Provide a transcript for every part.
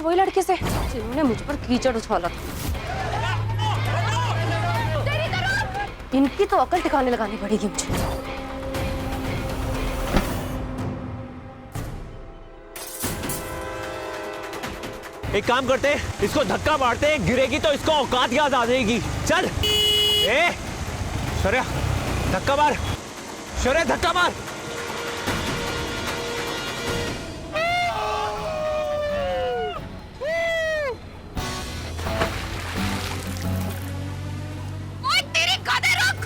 वही लड़के से जिन्होंने मुझ पर कीचड़ उछाला था। इनकी तो अकल ठिकाने लगानी पड़ेगी मुझे। एक काम करते हैं, इसको धक्का मारते हैं, गिरेगी तो इसको औकात याद आ जाएगी। चल शौर्य धक्का मार, शौर्य धक्का मार। ओए तेरी गधे, रुक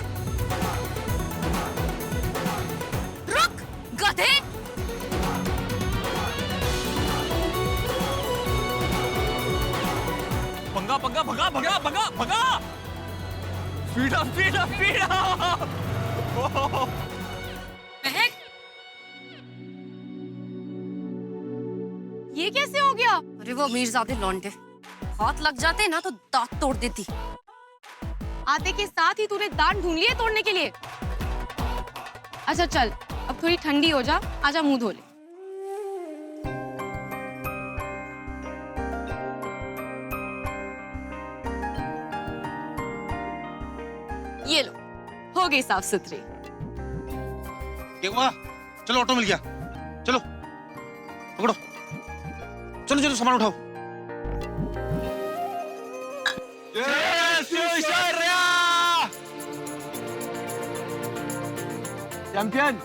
रुक गधे। भगा भगा भगा भगा भगा भगा, speed up speed up speed up. महक, ये कैसे हो गया? अरे वो मीरजादे लौंडे, हाथ लग जाते ना तो दांत तोड़ देती। आते के साथ ही तूने दांत ढूंढ लिए तोड़ने के लिए। अच्छा चल, अब थोड़ी ठंडी हो जा, आजा मुंह धो ले। ये लो, हो गई साफ सुथरी। क्या हुआ? चलो ऑटो मिल गया, चलो पकड़ो, चलो चलो सामान उठाओ। चैंपियन,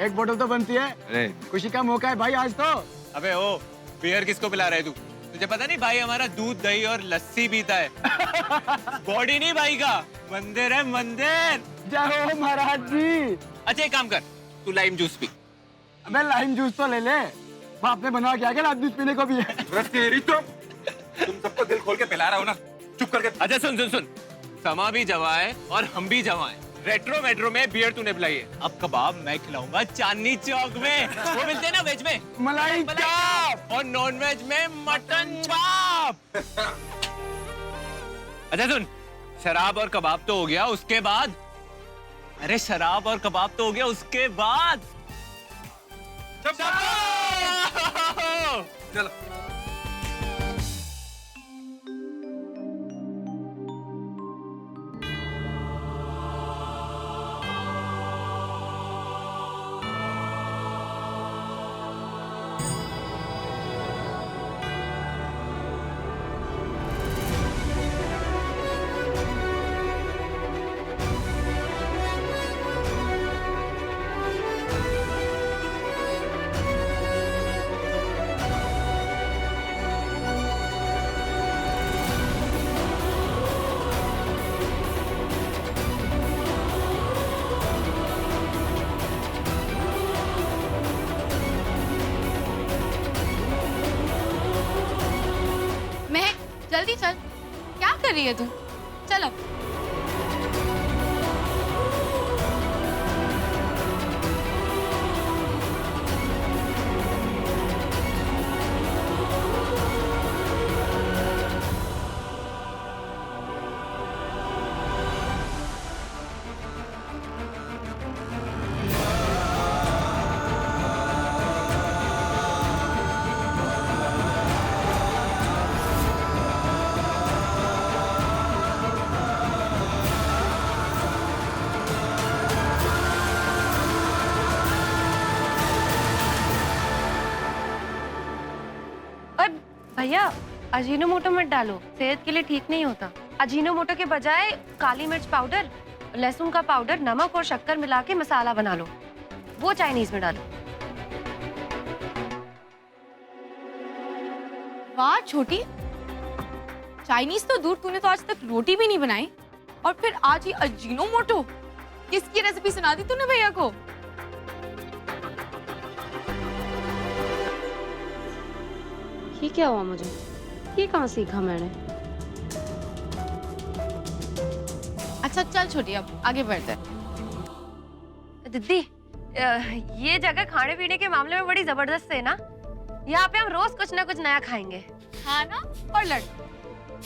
एक बोतल तो बनती है। अरे खुशी का मौका है भाई आज तो। अबे ओ, बियर किसको पिला रहे तू? तुझे पता नहीं भाई हमारा दूध दही और लस्सी पीता है। बॉडी नहीं भाई का, मंदिर है मंदिर। जय हो महाराज जी। अच्छा एक काम कर, तू लाइम जूस पी। अबे लाइम जूस तो ले ले, बाप ने बना के आ गया, रात जूस पीने को भी है। तेरी तो तुम सबको दिल खोल के पिला रहा हो ना, चुप करके। अच्छा सुन सुन सुन, समा भी जवा है और हम भी जवा है। रेट्रो मेट्रो में बियर तूने पिलाई है, अब कबाब मैं खिलाऊंगा चांदनी चौक में। वो मिलते हैं ना वेज में मलाई चाप और नॉन वेज में मटन चाप। अच्छा सुन, शराब और कबाब तो हो गया, उसके बाद, अरे शराब और कबाब तो हो गया, उसके बाद चलो जल्दी चल, क्या कर रही है तू? चल अब। भैया अजीनोमोटो मत डालो, सेहत के लिए ठीक नहीं होता। अजीनोमोटो के बजाय काली मिर्च पाउडर, लहसुन का पाउडर, नमक और शक्कर मिला के मसाला बना लो, वो चाइनीज में डालो। वाह छोटी, चाइनीज तो दूर, तूने तो आज तक रोटी भी नहीं बनाई और फिर आज ही अजीनोमोटो। किसकी रेसिपी सुना दी तूने भैया को? ये क्या हुआ मुझे? ये कहाँ सीखा मैंने? अच्छा चल छोटी, अब आगे बढ़ते हैं। दीदी, ये जगह खाने पीने के मामले में बड़ी जबरदस्त है ना। यहाँ पे हम रोज कुछ ना कुछ नया खाएंगे। हाँ ना, और लड़,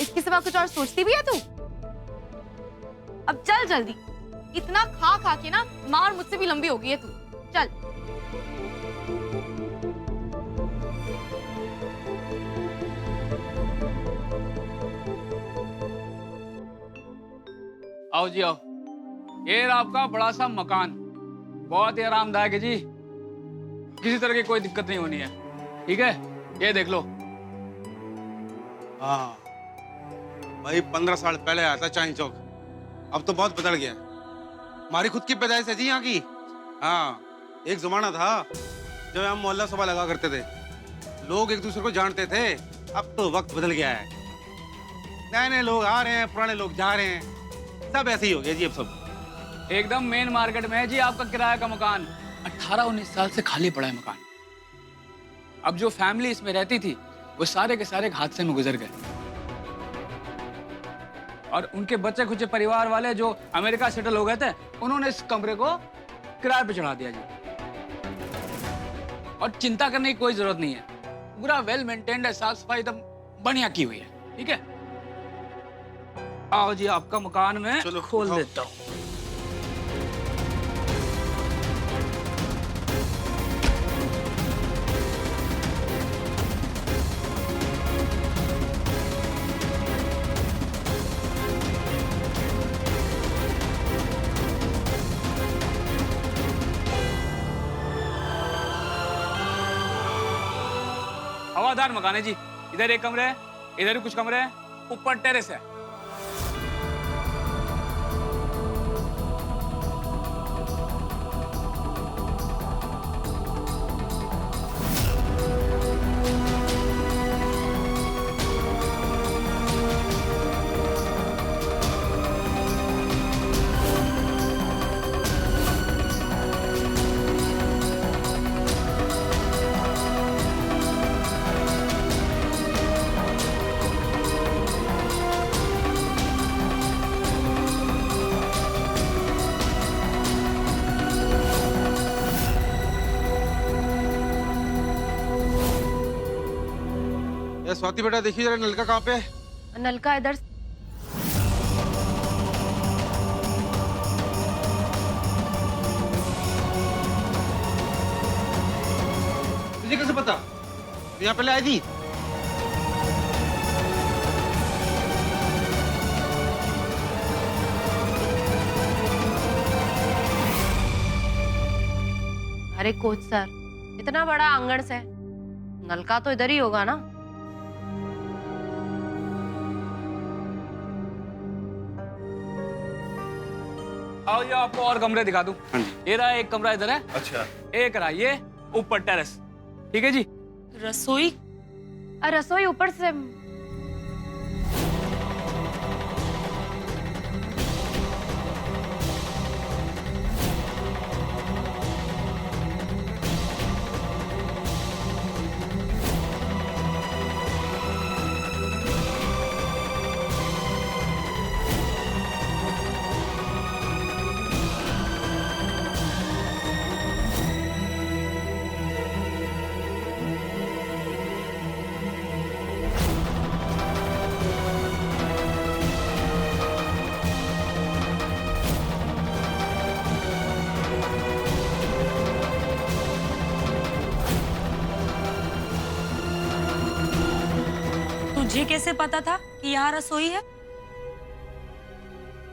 इसके सिवा कुछ और सोचती भी है तू? अब चल जल्दी, इतना खा खा के ना माँ और मुझसे भी लंबी हो गई है तू। चल। आओ जी आओ। ये रहा आपका बड़ा सा मकान, बहुत ही आरामदायक है जी, किसी तरह की कोई दिक्कत नहीं होनी है। ठीक है, ये देख लो। हाँ भाई, 15 साल पहले आया था चांदनी चौक, अब तो बहुत बदल गया। हमारी खुद की पैदाइश है जी यहाँ की। हाँ, एक जमाना था जब हम मोहल्ला सभा लगा करते थे, लोग एक दूसरे को जानते थे। अब तो वक्त बदल गया है, नए नए लोग आ रहे हैं, पुराने लोग जा रहे हैं, सब ऐसे ही हो गया जी अब सब। एकदम मेन मार्केट में है जी आपका किराए का मकान। 18-19 साल से खाली पड़ा है मकान। अब जो फैमिली इसमें रहती थी वो सारे के सारे हादसे में गुजर गए, और उनके बच्चे खुचे परिवार वाले जो अमेरिका सेटल हो गए थे, उन्होंने इस कमरे को किराए पे चढ़ा दिया जी। और चिंता करने की कोई जरूरत नहीं है, पूरा वेल मेंटेन्ड है, साफ सफाई एकदम बढ़िया की हुई है। ठीक है, आओ जी आपका मकान में चलो, खोल आओ। देता हूँ। हवादार मकान है जी, इधर एक कमरा है, इधर भी कुछ कमरे हैं, ऊपर टेरेस है। ये स्वाति बेटा, देखिए जरा नलका कहाँ पे है? नलका इधर। तुझे कैसे पता? तू यहाँ पहले आई थी? अरे कोच सर, इतना बड़ा आंगन से नलका तो इधर ही होगा ना। आओ जी आपको और कमरे दिखा दूं। हाँ जी। ये रहा एक कमरा इधर है, अच्छा। एक रहा ये ऊपर टेरेस। ठीक है जी। रसोई? रसोई ऊपर से। तुझे कैसे पता था कि यहाँ रसोई है?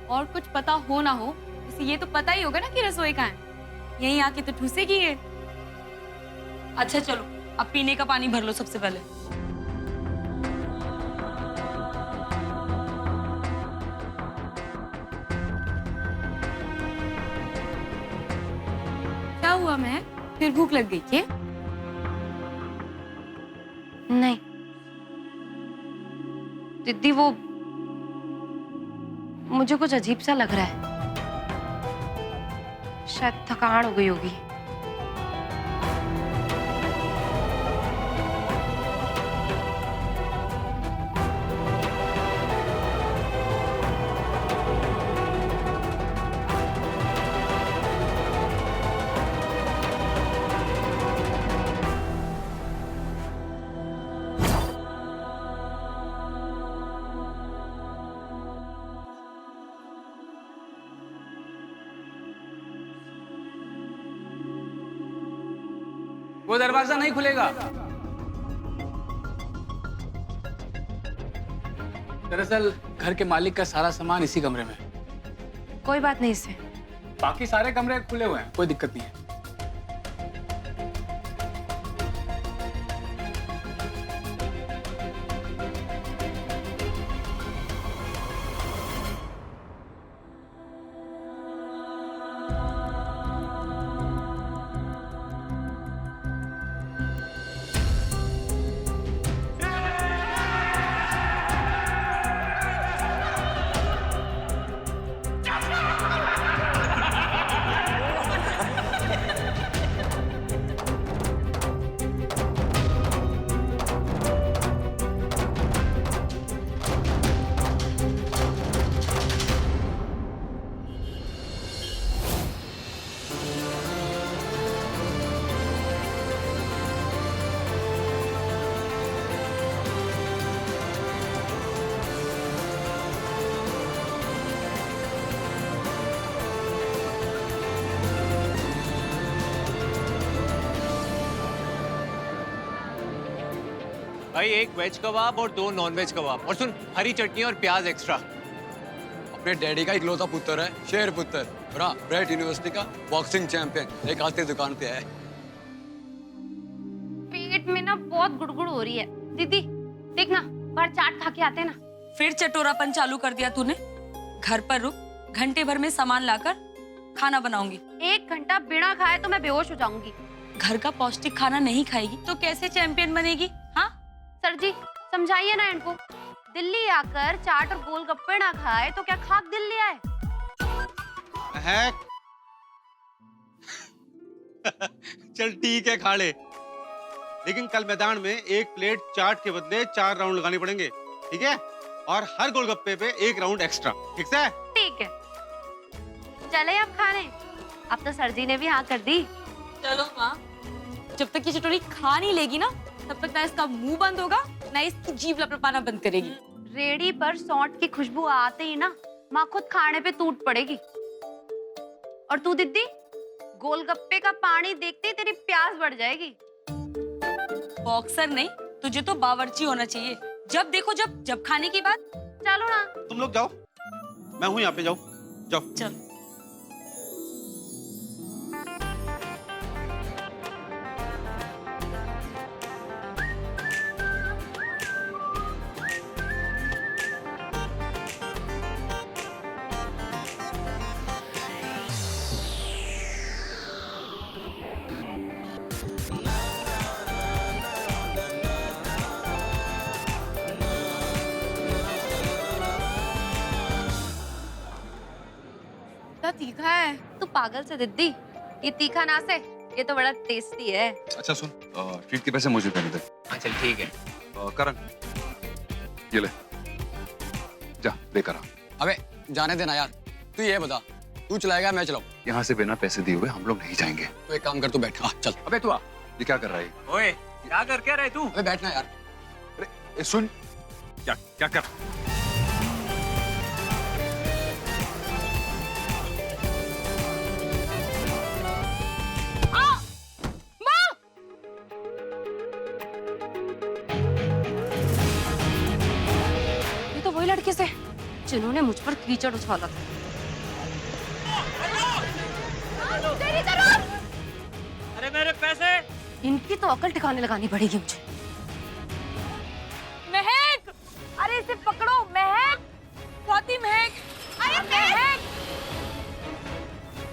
और कुछ पता हो ना हो, इसे ये तो पता ही होगा ना कि रसोई कहाँ है। यहीं आके तो ठूसेगी ये। अच्छा चलो, अब पीने का पानी भर लो सबसे पहले। क्या हुआ मैं? फिर भूख लग गई क्या? नहीं दीदी, वो मुझे कुछ अजीब सा लग रहा है, शायद थकान हो गई होगी। वो दरवाजा नहीं खुलेगा। दरअसल घर के मालिक का सारा सामान इसी कमरे में है। कोई बात नहीं इससे। बाकी सारे कमरे खुले हुए हैं, कोई दिक्कत नहीं है। भाई एक वेज कबाब और 2 नॉन वेज कबाब, और सुन हरी चटनी और प्याज एक्स्ट्रा। अपने डैडी का इकलौता पुत्र है, शेर पुत्र। और हाँ, ब्रेड यूनिवर्सिटी का बॉक्सिंग चैंपियन। एक आज तेरी दुकान पे है। पेट में ना बहुत गुड़गुड़ हो रही है। दीदी देख ना, बाहर चाट खा के आते हैं ना। फिर चटोरापन चालू कर दिया तूने। घर पर रुक, घंटे भर में सामान लाकर खाना बनाऊंगी। 1 घंटा बिना खाए तो मैं बेहोश हो जाऊंगी। घर का पौष्टिक खाना नहीं खाएगी तो कैसे चैंपियन बनेगी? हाँ, सर जी समझाइए ना इनको। दिल्ली आकर चाट और गोलगप्पे ना खाए तो क्या खाक दिल्ली आए? है चल ठीक है, खा ले, लेकिन कल मैदान में 1 प्लेट चाट के बदले 4 राउंड लगाने पड़ेंगे, ठीक है? और हर गोलगप्पे पे 1 राउंड एक्स्ट्रा, ठीक है? ठीक है, चले अब खाने। अब तो सर जी ने भी हाँ कर दी। चलो माँ, जब तक ये चटोरी खा नहीं लेगी ना, तब तक ना इसका मुंह बंद होगा ना इसकी जीभ लपलपाना बंद करेगी। रेडी पर सौंठ की खुशबू आते ही ना माँ खुद खाने पे टूट पड़ेगी। और तू दीदी, गोलगप्पे का पानी देखते ही तेरी प्यास बढ़ जाएगी। बॉक्सर नहीं, तुझे तो बावर्ची होना चाहिए। जब देखो जब खाने की बात। चलो ना। तुम लोग जाओ, मैं हूँ यहाँ पे, जाओ जाओ। चल। इतना तीखा है। तू पागल से दीदी, ये तीखा ना से, ये तो बड़ा टेस्टी है। अच्छा सुन, ट्रीट के पैसे मुझे देने दे। हाँ चल ठीक है। करण, ये ले, जा लेकर आ। अबे जाने देना यार। तू ये बता, तू चलाएगा मैं चलाऊं? यहाँ से बिना पैसे दिए हुए हम लोग नहीं जाएंगे। तो एक काम कर, तू बैठ। हाँ चल। अबे तू आ। ये क्या कर रहा है? ओए क्या कर क्या रहे तू? अबे बैठना यार। ए, सुन, क्या क्या कर? ये तो वही लड़के से जिन्होंने मुझ पर कीचड़ उछाला था। अरे मेरे पैसे! इनकी तो अकल ठिकाने लगानी पड़ेगी मुझे। महक, अरे इसे पकड़ो। महक, स्वाति महक, अरे महक,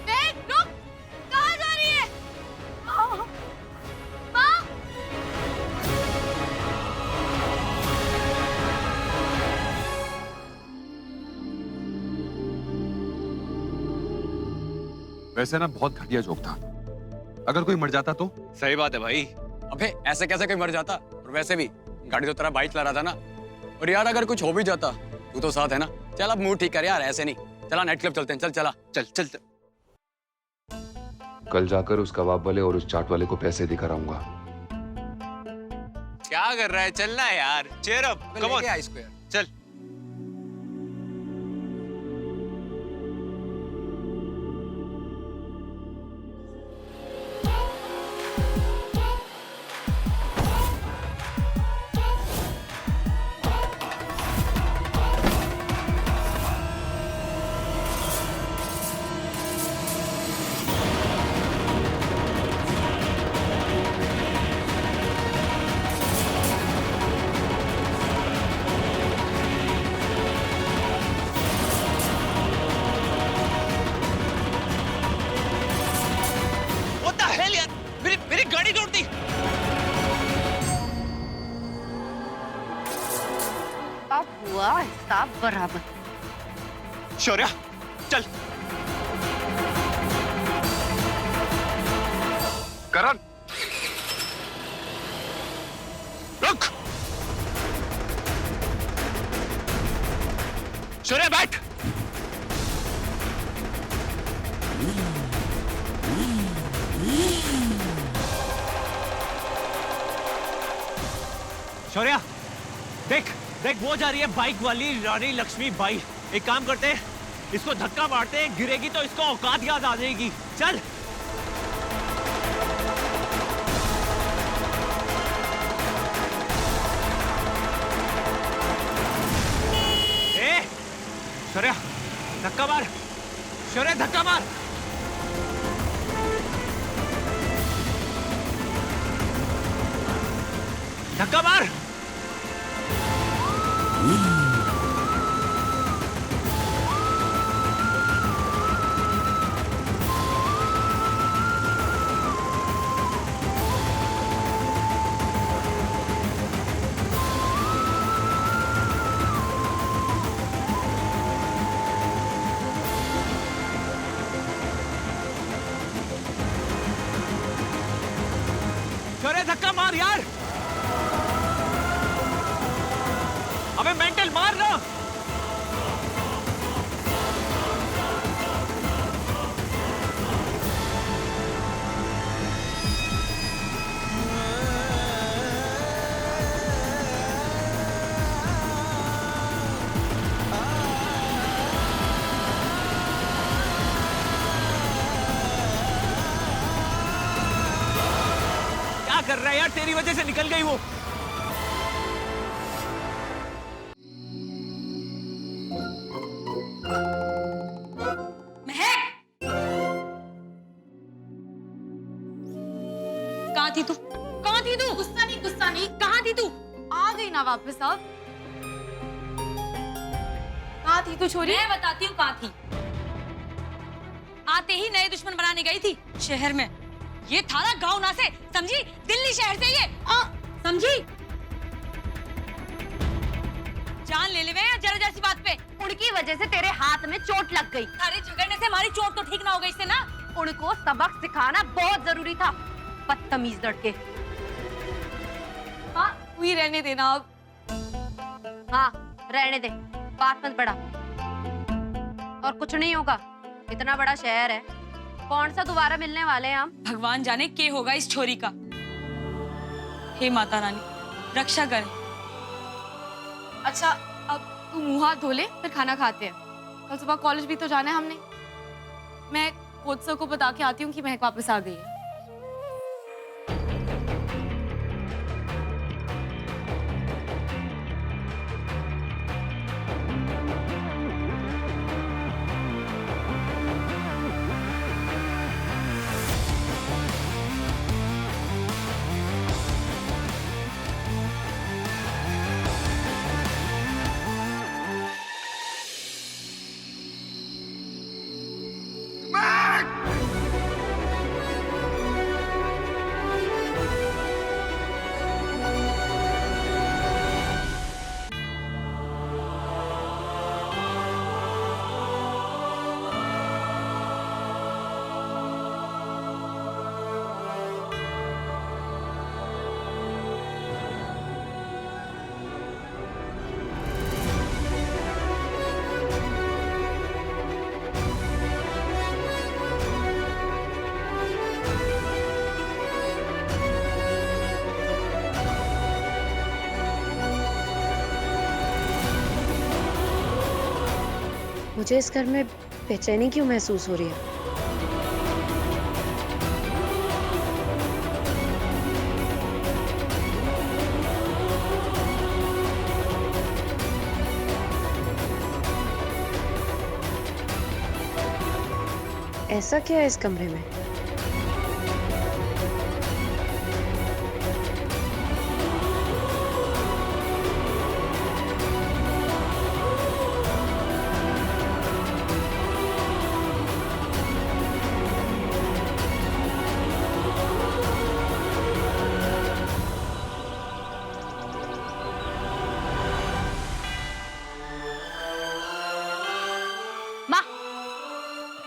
महक रुक, कहाँ जा रही है? माँ, वैसे ना बहुत घटिया जोक था। अगर कोई मर जाता तो? सही बात है भाई। अबे ऐसे कैसे कोई मर जाता? और वैसे भी गाड़ी तो तेरा बाइक चला रहा था ना। और यार अगर कुछ हो भी जाता, तू तो साथ है ना। चल अब मूड ठीक कर यार, ऐसे नहीं। चला नाइट क्लब चलते हैं। चल चला चल चल चल। कल जाकर उस कबाब वाले और उस चाट वाले को पैसे देकर आऊंगा। क्या कर रहा है? चलना है यार। Cheer up, come on. इसको यार। चल। हिसाब बराबर। शौर्या चल। करण रुक। शौर्या बैठ। शौर्या देख देख, वो जा रही है बाइक वाली रानी लक्ष्मी बाई। एक काम करते हैं, इसको धक्का मारते हैं, गिरेगी तो इसको औकात याद आ जाएगी। चल। ए शौर्या धक्का मार। शौर्या धक्का मार। धक्का मार। शौर्य धक्का मार यार। अबे मेंटल मार ना। क्या कर रहा है यार, तेरी वजह से निकल गई वो। कहाँ थी तू? कहाँ थी तू? गुस्सा नहीं, कहाँ थी तू? आ गई ना वापस अब। कहाँ थी तू छोरी? मैं बताती हूँ कहाँ थी। आते ही नए दुश्मन बनाने गई थी शहर में। ये था ना गाँव ना से, समझी? दिल्ली शहर से ये। समझी? जान ले लेवे जरा जैसी बात पे। उनकी वजह से तेरे हाथ में चोट लग गई। अरे झगड़ने से हमारी चोट तो ठीक ना हो गई इससे ना। उनको सबक सिखाना बहुत जरूरी था, बदतमीज लड़के। हाँ, तू ही रहने देना अब। हाँ रहने दे, बात मत बढ़ा। और कुछ नहीं होगा, इतना बड़ा शहर है, कौन सा दोबारा मिलने वाले हैं हम। भगवान जाने के होगा इस छोरी का। हे माता रानी रक्षा कर। अच्छा अब तू मुंह हाथ धो ले, फिर खाना खाते हैं। कल सुबह कॉलेज भी तो जाना है हमने। मैं कोच सर को बता के आती हूँ कि महक वापस आ गई है। मुझे इस घर में बेचैनी क्यों महसूस हो रही है? ऐसा क्या है इस कमरे में?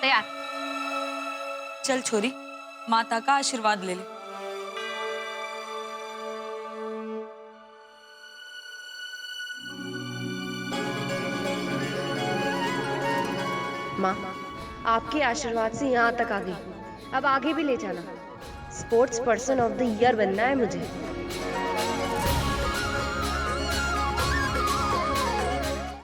तैयार। चल छोरी, माता का आशीर्वाद ले ले। माँ, आपके आशीर्वाद से यहाँ तक आ गई, अब आगे भी ले जाना। Sports person of the year बनना है मुझे।